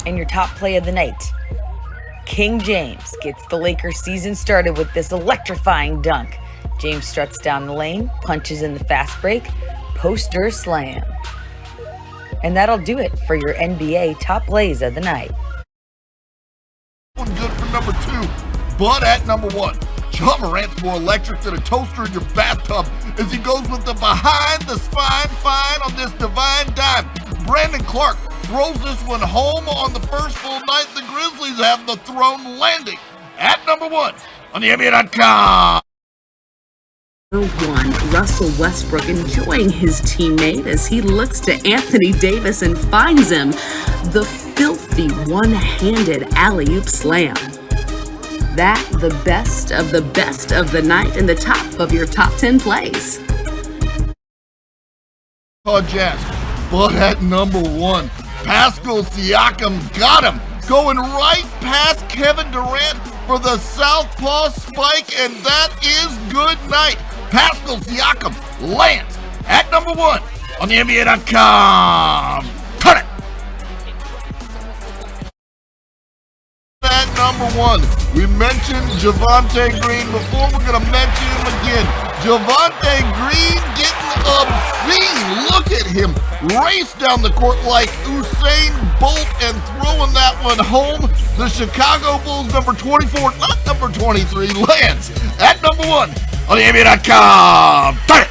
And your top play of the night. King James gets the Lakers season started with this electrifying dunk. James struts down the lane, punches in the fast break, poster slam. And that'll do it for your NBA top plays of the night. Good for number 2, but at number 1, Ja Morant's more electric than a toaster in your bathtub as he goes with the behind the spine fine on this divine dime. Brandon Clark throws this one home on the first full night the Grizzlies have the throne landing. At number 1 on the NBA.com. One, Russell Westbrook enjoying his teammate as he looks to Anthony Davis and finds him the filthy one-handed alley-oop slam. That the best of the night and the top of your top 10 plays. Jazz, but at number 1, Pascal Siakam got him, going right past Kevin Durant for the southpaw spike, and that is good night. Pascal Siakam lands at number 1 on the NBA.com. Cut it! At number 1, we mentioned Javonte Green before. We're going to mention him again. Javonte Green getting obscene. Look at him race down the court like Usain Bolt and throwing that one home. The Chicago Bulls number 24, not number 23, lands at number 1 on the NBA.com. Cut it!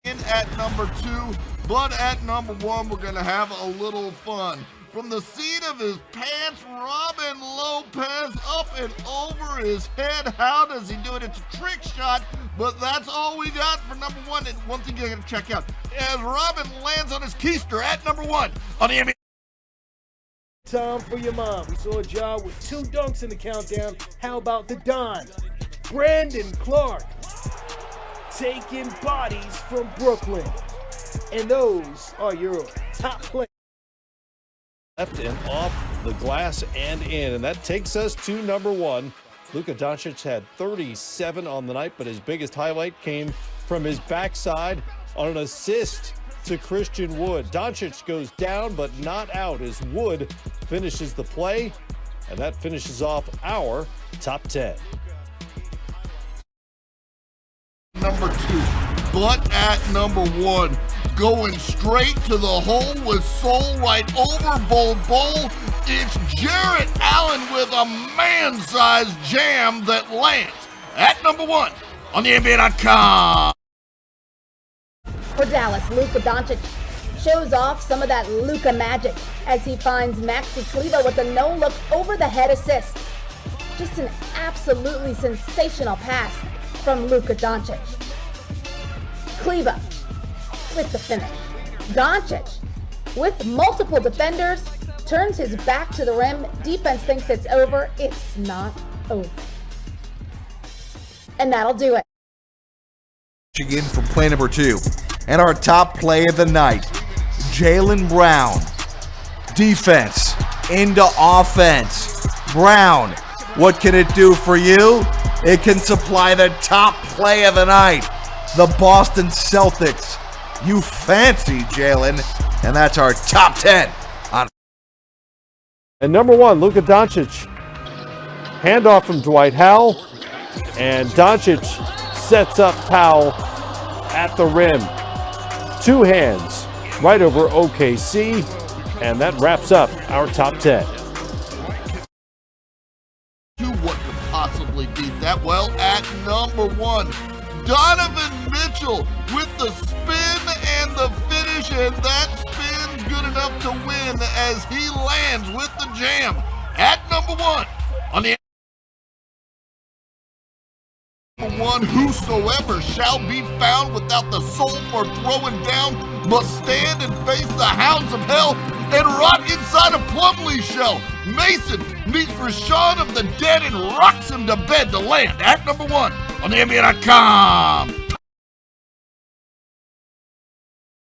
In at number 2, but at number 1, we're going to have a little fun. From the seat of his pants, Robin Lopez up and over his head. How does he do it? It's a trick shot, but that's all we got for number 1. And one thing you got to check out, as Robin lands on his keister at number 1 on the NBA. Time for your mom. We saw Ja with 2 dunks in the countdown. How about the Don? Brandon Clark taking bodies from Brooklyn. And those are your top players. Left and off the glass and in, and that takes us to number 1. Luka Doncic had 37 on the night, but his biggest highlight came from his backside on an assist to Christian Wood. Doncic goes down but not out as Wood finishes the play, and that finishes off our top 10. Number 2, but at number 1, going straight to the hole with soul right over Bol Bol. It's Jarrett Allen with a man-sized jam that lands at number 1 on the NBA.com. For Dallas, Luka Doncic shows off some of that Luka magic as he finds Maxi Kleber with a no-look over-the-head assist. Just an absolutely sensational pass from Luka Doncic. Kleber with the finish. Doncic, with multiple defenders, turns his back to the rim. Defense thinks it's over. It's not over. And that'll do it. Again from play number 2. And our top play of the night, Jaylen Brown. Defense into offense. Brown, what can it do for you? It can supply the top play of the night. The Boston Celtics. You fancy, Jalen. And that's our top 10. And number 1, Luka Doncic. Handoff from Dwight Howell. And Doncic sets up Powell at the rim. 2 hands right over OKC. And that wraps up our top 10. What could possibly beat that? Well, at number 1, Donovan Mitchell with the spin and the finish, and that spin's good enough to win as he lands with the jam at number 1 on the one. Whosoever shall be found without the soul for throwing down must stand and face the hounds of hell and rot inside a Plumlee shell. Mason meets Rashawn of the dead and rocks him to bed to land at number 1 on the NBA.com.